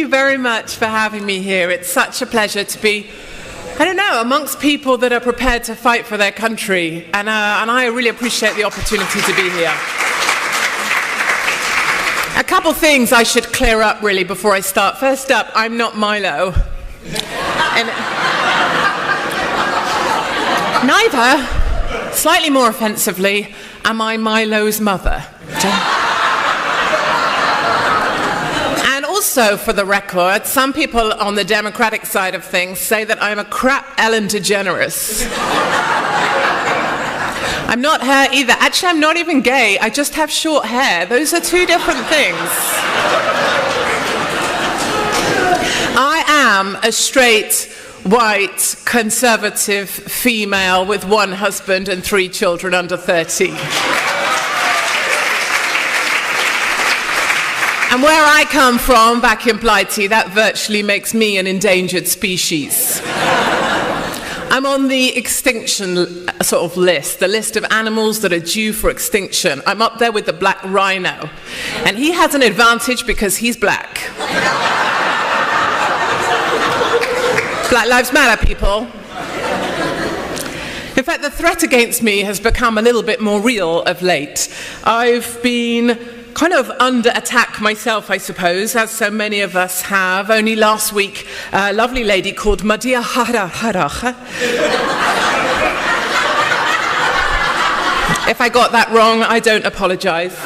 you very much for having me here. It's such a pleasure to be, I don't know, amongst people that are prepared to fight for their country. And I really appreciate the opportunity to be here. A couple things I should clear up, really, before I start. First up, I'm not Milo. And neither, slightly more offensively, am I Milo's mother. And also, for the record, some people on the Democratic side of things say that I'm a crap Ellen DeGeneres. I'm not her either. Actually, I'm not even gay. I just have short hair. Those are two different things. I am a straight, white, conservative female with one husband and 3 children under 13. And where I come from, back in Blighty, that virtually makes me an endangered species. I'm on the extinction sort of list, the list of animals that are due for extinction. I'm up there with the black rhino. And he has an advantage because he's black. Black Lives Matter, people. In fact, the threat against me has become a little bit more real of late. I've been kind of under attack myself, I suppose, as so many of us have. Only last week, a lovely lady called Madia Haraha. If I got that wrong, I don't apologize.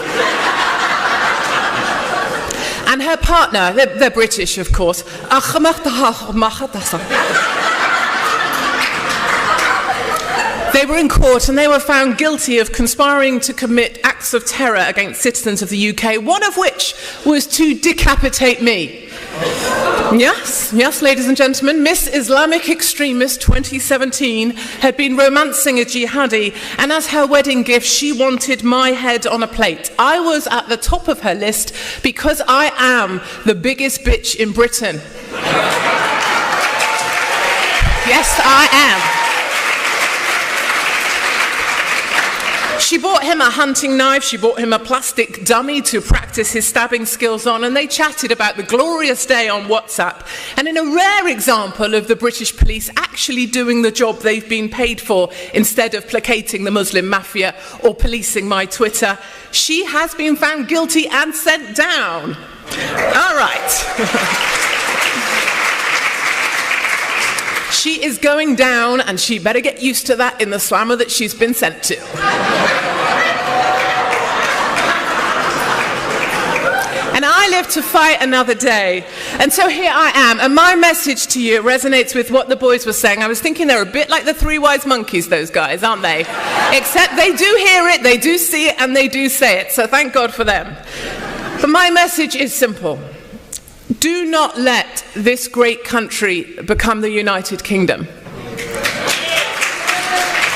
And her partner, they're British, of course. They were in court and they were found guilty of conspiring to commit acts of terror against citizens of the UK, one of which was to decapitate me. Yes, ladies and gentlemen, Miss Islamic Extremist 2017 had been romancing a jihadi, and as her wedding gift, she wanted my head on a plate. I was at the top of her list because I am the biggest bitch in Britain. Yes, I am. She bought him a hunting knife, she bought him a plastic dummy to practice his stabbing skills on, and they chatted about the glorious day on WhatsApp. And in a rare example of the British police actually doing the job they've been paid for instead of placating the Muslim mafia or policing my Twitter, she has been found guilty and sent down. All right. She is going down, and she better get used to that in the slammer that she's been sent to. And I live to fight another day. And so here I am, and my message to you resonates with what the boys were saying. I was thinking they're a bit like the 3 wise monkeys, those guys, aren't they? Except they do hear it, they do see it, and they do say it. So thank God for them. But my message is simple. Do not let this great country become the United Kingdom.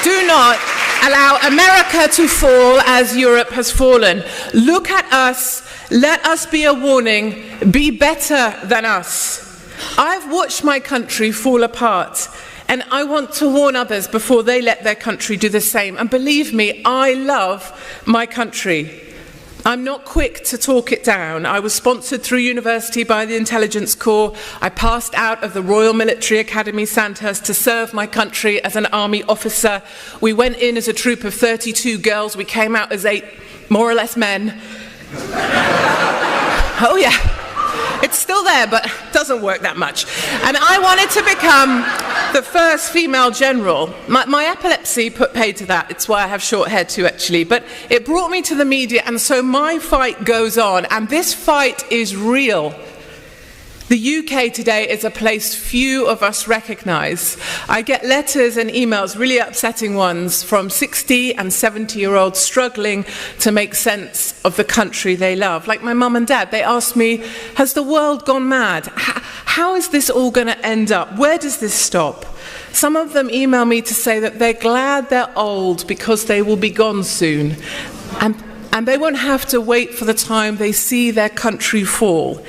Do not allow America to fall as Europe has fallen. Look at us. Let us be a warning. Be better than us. I've watched my country fall apart, and I want to warn others before they let their country do the same. And believe me, I love my country. I'm not quick to talk it down. I was sponsored through university by the Intelligence Corps. I passed out of the Royal Military Academy, Sandhurst, to serve my country as an army officer. We went in as a troop of 32 girls. We came out as 8, more or less, men. Oh yeah. It's still there, but doesn't work that much. And I wanted to become the first female general. My epilepsy put paid to that. It's why I have short hair too, actually. But it brought me to the media, and so my fight goes on. And this fight is real. The UK today is a place few of us recognise. I get letters and emails, really upsetting ones, from 60 and 70-year-olds struggling to make sense of the country they love. Like my mum and dad, they ask me, has the world gone mad? How is this all going to end up? Where does this stop? Some of them email me to say that they're glad they're old because they will be gone soon. And and they won't have to wait for the time they see their country fall.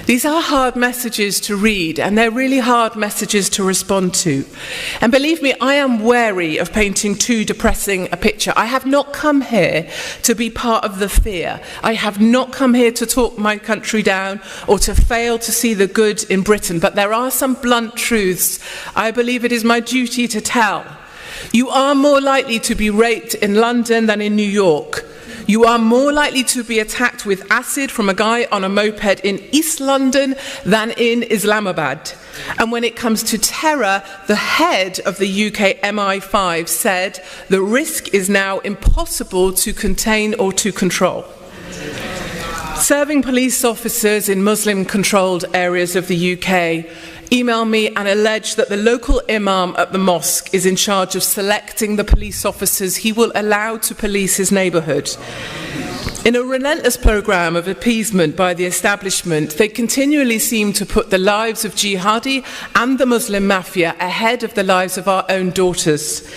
These are hard messages to read, and they're really hard messages to respond to. And believe me, I am wary of painting too depressing a picture. I have not come here to be part of the fear. I have not come here to talk my country down or to fail to see the good in Britain, but there are some blunt truths I believe it is my duty to tell. You are more likely to be raped in London than in New York. You are more likely to be attacked with acid from a guy on a moped in East London than in Islamabad. And when it comes to terror, the head of the UK MI5 said the risk is now impossible to contain or to control. Serving police officers in Muslim-controlled areas of the UK email me and allege that the local imam at the mosque is in charge of selecting the police officers he will allow to police his neighbourhood. In a relentless programme of appeasement by the establishment, they continually seem to put the lives of jihadi and the Muslim mafia ahead of the lives of our own daughters.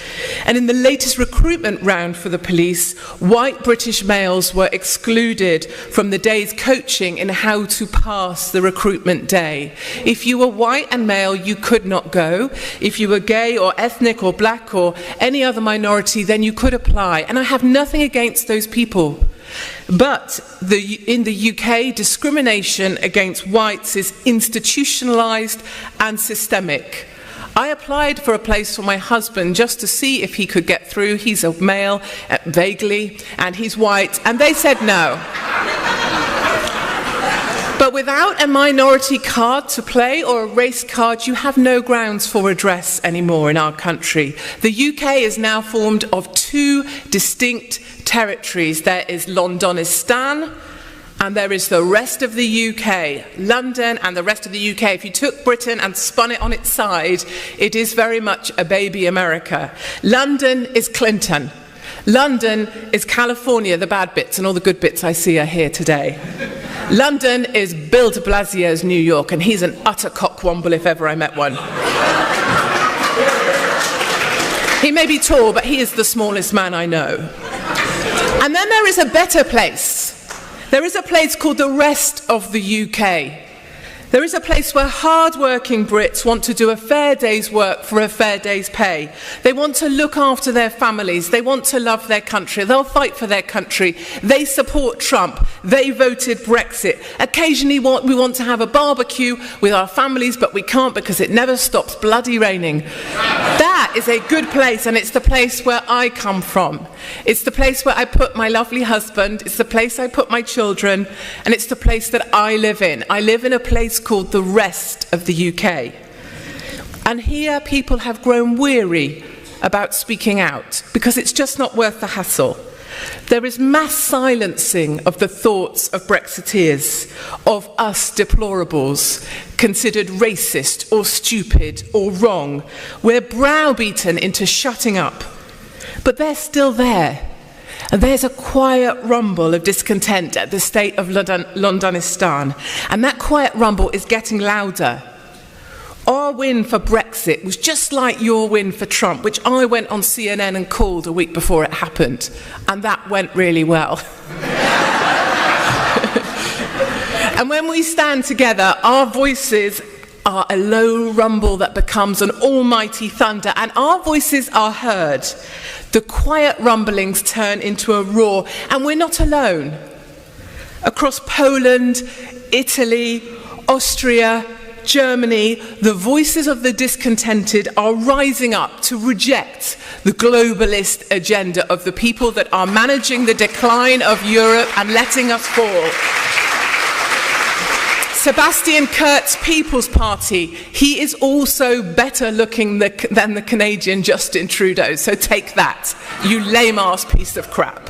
And in the latest recruitment round for the police, white British males were excluded from the day's coaching in how to pass the recruitment day. If you were white and male, you could not go. If you were gay or ethnic or black or any other minority, then you could apply. And I have nothing against those people. But in the UK, discrimination against whites is institutionalised and systemic. I applied for a place for my husband just to see if he could get through. He's a male, vaguely, and he's white, and they said no. But without a minority card to play or a race card, you have no grounds for redress anymore in our country. The UK is now formed of two distinct territories. There is Londonistan and there is the rest of the UK. London and the rest of the UK. If you took Britain and spun it on its side, it is very much a baby America. London is Clinton. London is California, the bad bits, and all the good bits I see are here today. London is Bill de Blasio's New York, and he's an utter cockwomble if ever I met one. He may be tall, but he is the smallest man I know. And then there is a better place. There is a place called the rest of the UK. There is a place where hard-working Brits want to do a fair day's work for a fair day's pay. They want to look after their families. They want to love their country. They'll fight for their country. They support Trump. They voted Brexit. Occasionally we want to have a barbecue with our families, but we can't because it never stops bloody raining. That is a good place, and it's the place where I come from. It's the place where I put my lovely husband. It's the place I put my children, and it's the place that I live in. I live in a place called the rest of the UK. And here people have grown weary about speaking out because it's just not worth the hassle. There is mass silencing of the thoughts of Brexiteers, of us deplorables, considered racist or stupid or wrong. We're browbeaten into shutting up. But they're still there. And there's a quiet rumble of discontent at the state of Londonistan. And that quiet rumble is getting louder. Our win for Brexit was just like your win for Trump, which I went on CNN and called a week before it happened. And that went really well. And when we stand together, our voices are a low rumble that becomes an almighty thunder, and our voices are heard. The quiet rumblings turn into a roar, and we're not alone. Across Poland, Italy, Austria, Germany, the voices of the discontented are rising up to reject the globalist agenda of the people that are managing the decline of Europe and letting us fall. Sebastian Kurtz's People's Party, he is also better looking than the Canadian Justin Trudeau, so take that, you lame-ass piece of crap.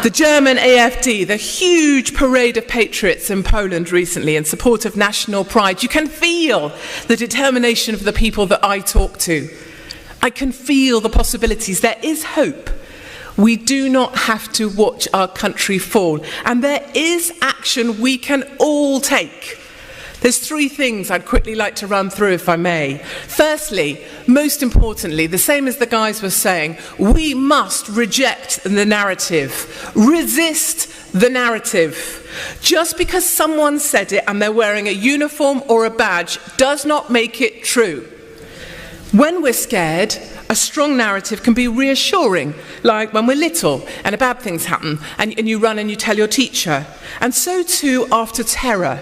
The German AfD, the huge parade of patriots in Poland recently in support of national pride. You can feel the determination of the people that I talk to. I can feel the possibilities. There is hope. We do not have to watch our country fall. And there is action we can all take There's three things I'd quickly like to run through, if I may. Firstly, most importantly, the same as the guys were saying, we must reject the narrative. Resist the narrative. Just because someone said it and they're wearing a uniform or a badge does not make it true. When we're scared, a strong narrative can be reassuring, like when we're little and a bad things happen and you run and you tell your teacher. And so too after terror.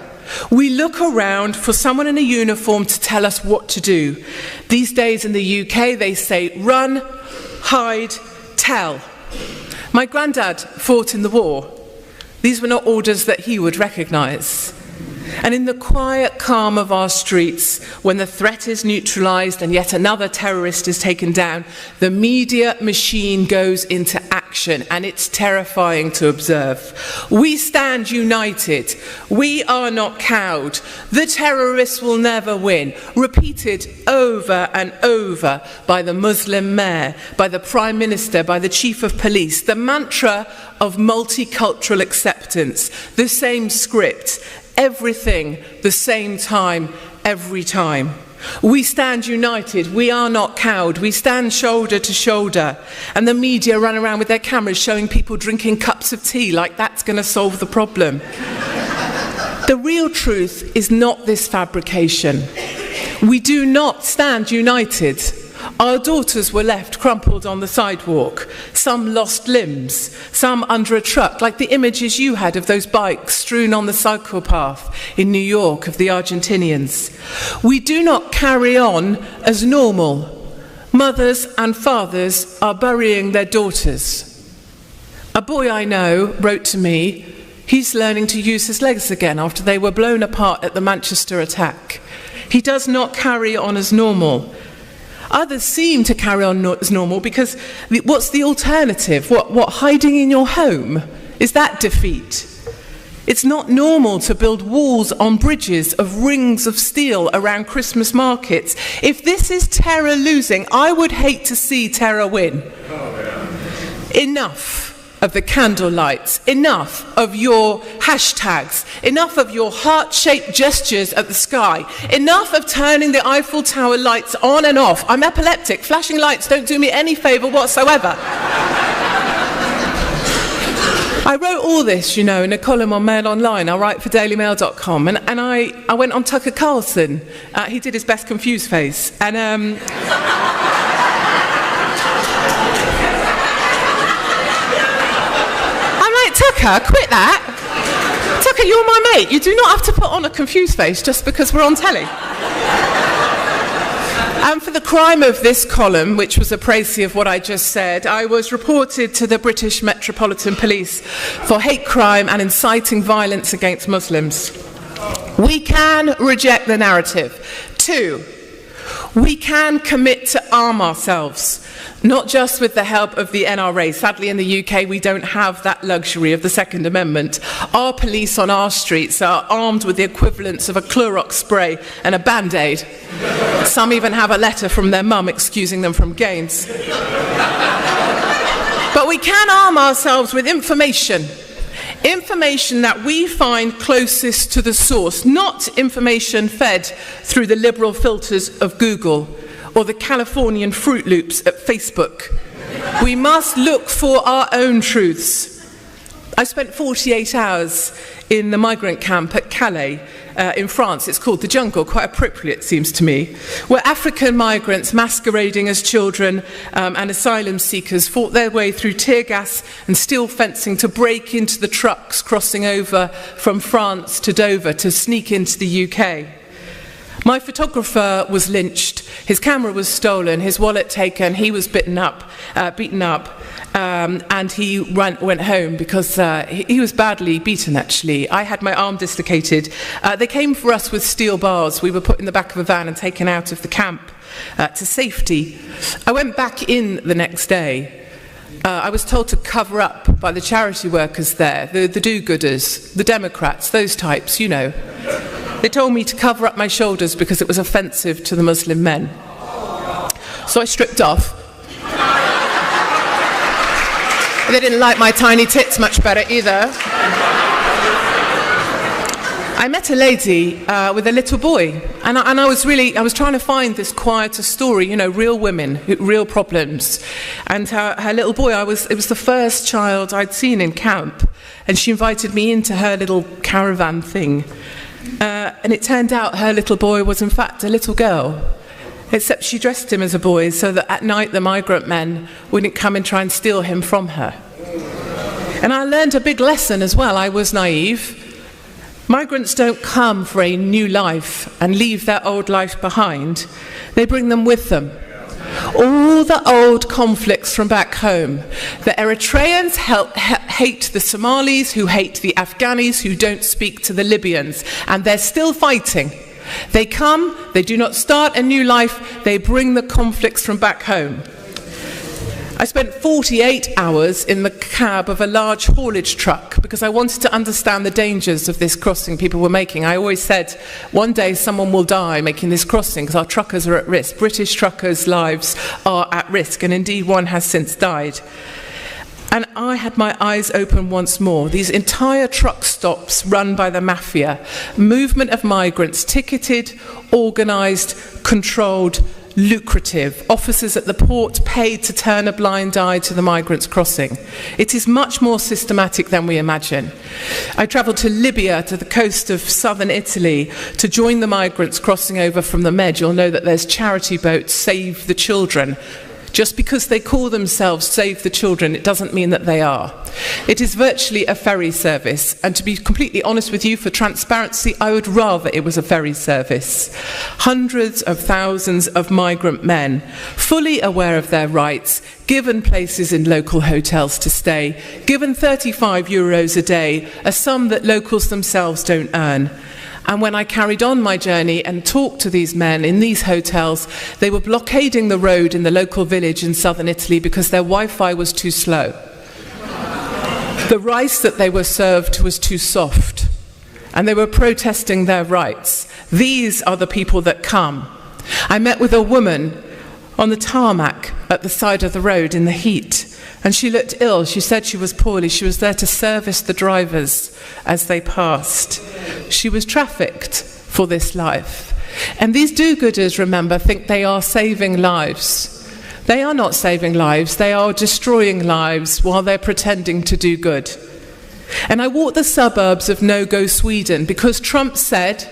We look around for someone in a uniform to tell us what to do. These days in the UK, they say, run, hide, tell. My granddad fought in the war. These were not orders that he would recognise. And in the quiet calm of our streets, when the threat is neutralised and yet another terrorist is taken down, the media machine goes into action, and it's terrifying to observe. We stand united. We are not cowed. The terrorists will never win. Repeated over and over by the Muslim mayor, by the Prime Minister, by the Chief of Police. The mantra of multicultural acceptance, the same script. Everything the same time, every time. We stand united. We are not cowed. We stand shoulder to shoulder. And the media run around with their cameras showing people drinking cups of tea like that's going to solve the problem. The real truth is not this fabrication. We do not stand united. Our daughters were left crumpled on the sidewalk, some lost limbs, some under a truck, like the images you had of those bikes strewn on the cycle path in New York of the Argentinians. We do not carry on as normal. Mothers and fathers are burying their daughters. A boy I know wrote to me, he's learning to use his legs again after they were blown apart at the Manchester attack. He does not carry on as normal. Others seem to carry on as normal because what's the alternative? What, hiding in your home? Is that defeat? It's not normal to build walls on bridges of rings of steel around Christmas markets. If this is terror losing, I would hate to see terror win. Enough of the candle lights, enough of your hashtags, enough of your heart-shaped gestures at the sky, enough of turning the Eiffel Tower lights on and off. I'm epileptic. Flashing lights don't do me any favour whatsoever. I wrote all this, in a column on Mail Online. I write for dailymail.com, and I went on Tucker Carlson. He did his best confused face, and Tucker, quit that. Tucker, you're my mate. You do not have to put on a confused face just because we're on telly. And for the crime of this column, which was a précis of what I just said, I was reported to the British Metropolitan Police for hate crime and inciting violence against Muslims. We can reject the narrative. 2, we can commit to arm ourselves. Not just with the help of the NRA. Sadly, in the UK, we don't have that luxury of the Second Amendment. Our police on our streets are armed with the equivalents of a Clorox spray and a Band-Aid. Some even have a letter from their mum excusing them from games. But we can arm ourselves with information. Information that we find closest to the source, not information fed through the liberal filters of Google or the Californian Fruit Loops at Facebook. We must look for our own truths. I spent 48 hours in the migrant camp at Calais in France. It's called the jungle, quite appropriate, it seems to me, where African migrants masquerading as children and asylum seekers fought their way through tear gas and steel fencing to break into the trucks crossing over from France to Dover to sneak into the UK. My photographer was lynched, his camera was stolen, his wallet taken, he was beaten up, and he went home because he was badly beaten, actually. I had my arm dislocated. They came for us with steel bars. We were put in the back of a van and taken out of the camp to safety. I went back in the next day. I was told to cover up by the charity workers there, the do-gooders, the Democrats, those types, They told me to cover up my shoulders because it was offensive to the Muslim men. So I stripped off. They didn't like my tiny tits much better either. I met a lady with a little boy, and I was trying to find this quieter story, real women, real problems. And her little boy, it was the first child I'd seen in camp, and she invited me into her little caravan thing. And it turned out her little boy was in fact a little girl, except she dressed him as a boy so that at night the migrant men wouldn't come and try and steal him from her. And I learned a big lesson as well. I was naive. Migrants don't come for a new life and leave their old life behind. They bring them with them. All the old conflicts from back home. The Eritreans hate the Somalis, who hate the Afghanis, who don't speak to the Libyans, and they're still fighting. They come, they do not start a new life, they bring the conflicts from back home. I spent 48 hours in the cab of a large haulage truck because I wanted to understand the dangers of this crossing people were making. I always said, one day someone will die making this crossing because our truckers are at risk. British truckers' lives are at risk, and indeed one has since died. And I had my eyes open once more. These entire truck stops run by the mafia, movement of migrants, ticketed, organised, controlled, lucrative. Officers at the port paid to turn a blind eye to the migrants crossing. It is much more systematic than we imagine. I travelled to Libya, to the coast of southern Italy, to join the migrants crossing over from the Med. You'll know that there's charity boats, Save the Children. Just because they call themselves Save the Children, it doesn't mean that they are. It is virtually a ferry service, and to be completely honest with you, for transparency, I would rather it was a ferry service. Hundreds of thousands of migrant men, fully aware of their rights, given places in local hotels to stay, given €35 a day, a sum that locals themselves don't earn. And when I carried on my journey and talked to these men in these hotels, they were blockading the road in the local village in southern Italy because their Wi-Fi was too slow. The rice that they were served was too soft, and they were protesting their rights. These are the people that come. I met with a woman on the tarmac at the side of the road in the heat, and she looked ill. She said she was poorly. She was there to service the drivers as they passed. She was trafficked for this life. And these do-gooders, remember, think they are saving lives. They are not saving lives. They are destroying lives while they're pretending to do good. And I walked the suburbs of no-go Sweden because Trump said,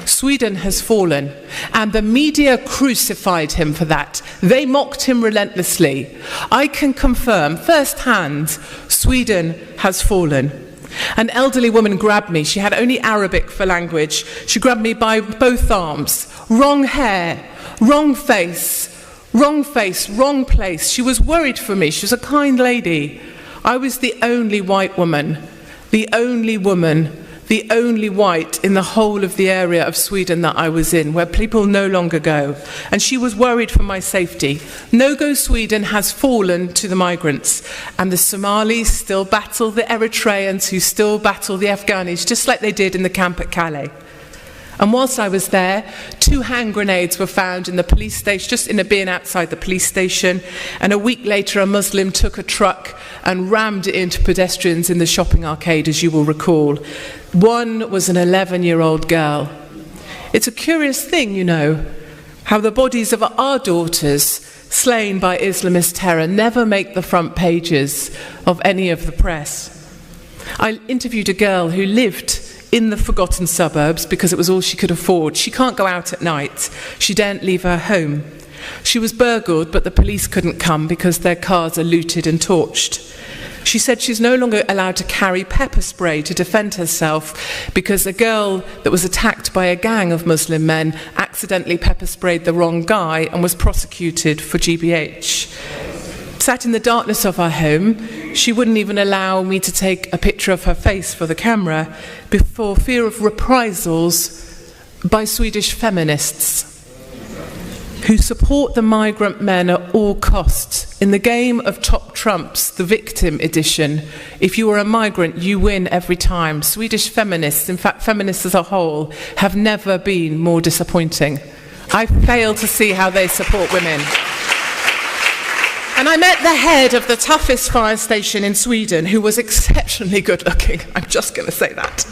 Sweden has fallen, and the media crucified him for that. They mocked him relentlessly. I can confirm firsthand, Sweden has fallen. An elderly woman grabbed me. She had only Arabic for language. She grabbed me by both arms. Wrong hair, wrong face, wrong place. She was worried for me. She was a kind lady. I was the only white woman, the only white in the whole of the area of Sweden that I was in, where people no longer go. And she was worried for my safety. No-go Sweden has fallen to the migrants, and the Somalis still battle the Eritreans, who still battle the Afghanis, just like they did in the camp at Calais. And whilst I was there, 2 hand grenades were found in the police station, just in a bin outside the police station. And a week later, a Muslim took a truck and rammed it into pedestrians in the shopping arcade, as you will recall. One was an 11-year-old girl. It's a curious thing, how the bodies of our daughters slain by Islamist terror never make the front pages of any of the press. I interviewed a girl who lived in the forgotten suburbs because it was all she could afford. She can't go out at night. She daren't leave her home. She was burgled, but the police couldn't come because their cars are looted and torched. She said she's no longer allowed to carry pepper spray to defend herself because a girl that was attacked by a gang of Muslim men accidentally pepper sprayed the wrong guy and was prosecuted for GBH. Sat in the darkness of our home, she wouldn't even allow me to take a picture of her face for the camera for fear of reprisals by Swedish feminists who support the migrant men at all costs. In the game of top trumps, the victim edition, if you are a migrant, you win every time. Swedish feminists, in fact feminists as a whole, have never been more disappointing. I fail to see how they support women. And I met the head of the toughest fire station in Sweden, who was exceptionally good looking. I'm just going to say that.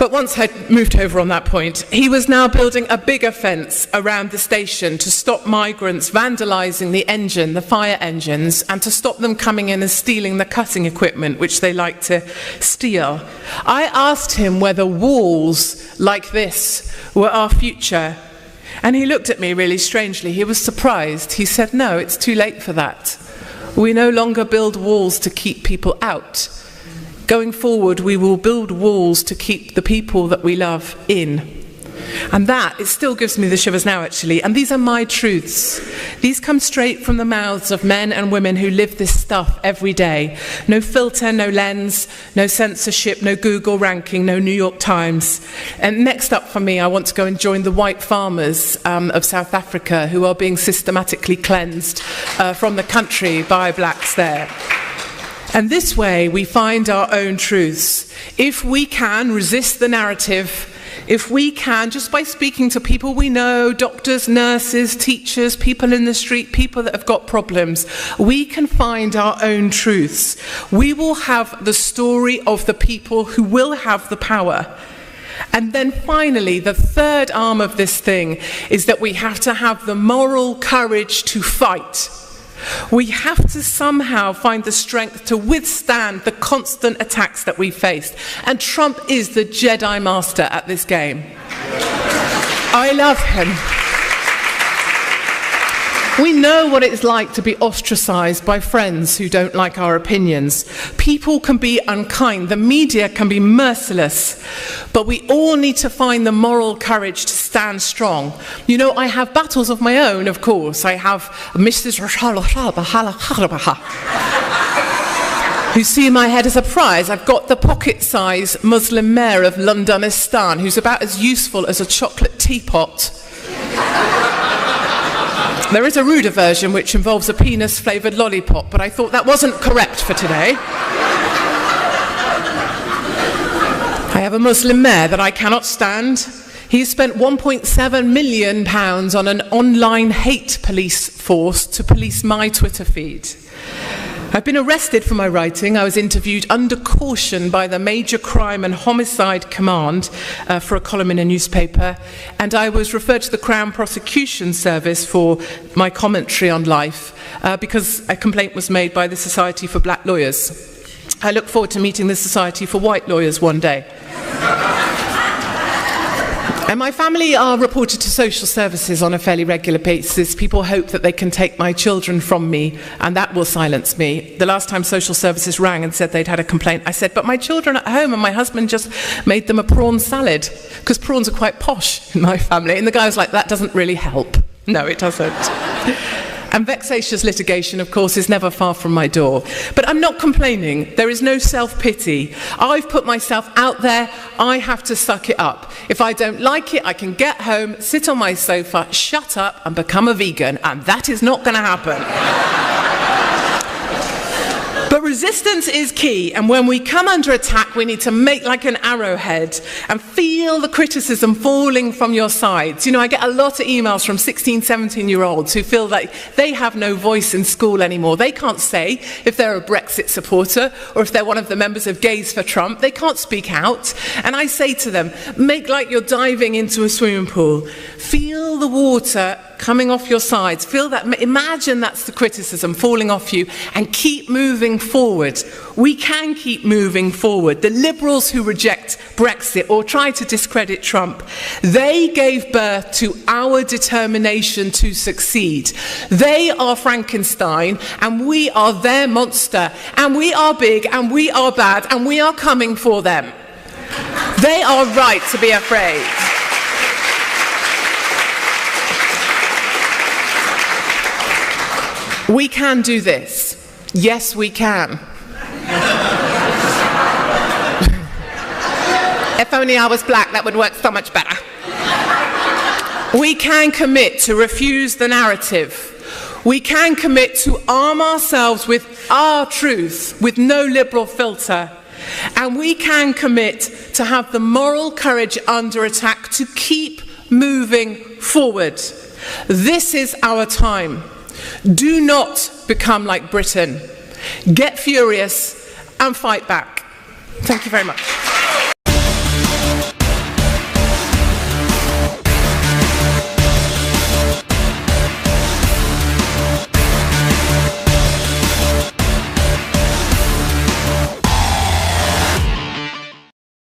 But once I'd moved over on that point, he was now building a bigger fence around the station to stop migrants vandalising the engine, the fire engines, and to stop them coming in and stealing the cutting equipment, which they like to steal. I asked him whether walls like this were our future, and he looked at me really strangely. He was surprised. He said, "No, it's too late for that. We no longer build walls to keep people out. Going forward, we will build walls to keep the people that we love in." And that, it still gives me the shivers now, actually. And these are my truths. These come straight from the mouths of men and women who live this stuff every day. No filter, no lens, no censorship, no Google ranking, no New York Times. And next up for me, I want to go and join the white farmers of South Africa who are being systematically cleansed from the country by blacks there. And this way we find our own truths. If we can resist the narrative, if we can, just by speaking to people we know, doctors, nurses, teachers, people in the street, people that have got problems, we can find our own truths. We will have the story of the people who will have the power. And then finally, the third arm of this thing is that we have to have the moral courage to fight. We have to somehow find the strength to withstand the constant attacks that we face. And Trump is the Jedi Master at this game. I love him. We know what it's like to be ostracized by friends who don't like our opinions. People can be unkind, the media can be merciless, but we all need to find the moral courage to stand strong. You know, I have battles of my own, of course. I have Mrs. who see my head as a prize. I've got the pocket-sized Muslim mayor of Londonistan, who's about as useful as a chocolate teapot. There is a ruder version which involves a penis-flavoured lollipop, but I thought that wasn't correct for today. I have a Muslim mayor that I cannot stand. He's spent £1.7 million on an online hate police force to police my Twitter feed. I've been arrested for my writing. I was interviewed under caution by the Major Crime and Homicide Command for a column in a newspaper, and I was referred to the Crown Prosecution Service for my commentary on life because a complaint was made by the Society for Black Lawyers. I look forward to meeting the Society for White Lawyers one day. And my family are reported to social services on a fairly regular basis. People hope that they can take my children from me, and that will silence me. The last time social services rang and said they'd had a complaint, I said, but my children are at home and my husband just made them a prawn salad, because prawns are quite posh in my family. And the guy was like, that doesn't really help. No, it doesn't. And vexatious litigation, of course, is never far from my door. But I'm not complaining. There is no self-pity. I've put myself out there. I have to suck it up. If I don't like it, I can get home, sit on my sofa, shut up, and become a vegan. And that is not going to happen. But resistance is key, and when we come under attack, we need to make like an arrowhead and feel the criticism falling from your sides. You know, I get a lot of emails from 16, 17-year-olds who feel like they have no voice in school anymore. They can't say if they're a Brexit supporter or if they're one of the members of Gays for Trump. They can't speak out. And I say to them, make like you're diving into a swimming pool. Feel the water coming off your sides. Feel that, imagine that's the criticism falling off you, and keep moving forward. We can keep moving forward. The liberals who reject Brexit or try to discredit Trump, they gave birth to our determination to succeed. They are Frankenstein and we are their monster, and we are big and we are bad and we are coming for them. They are right to be afraid. We can do this. Yes, we can. If only I was black, that would work so much better. We can commit to refuse the narrative. We can commit to arm ourselves with our truth, with no liberal filter. And we can commit to have the moral courage under attack to keep moving forward. This is our time. Do not become like Britain. Get furious and fight back. Thank you very much.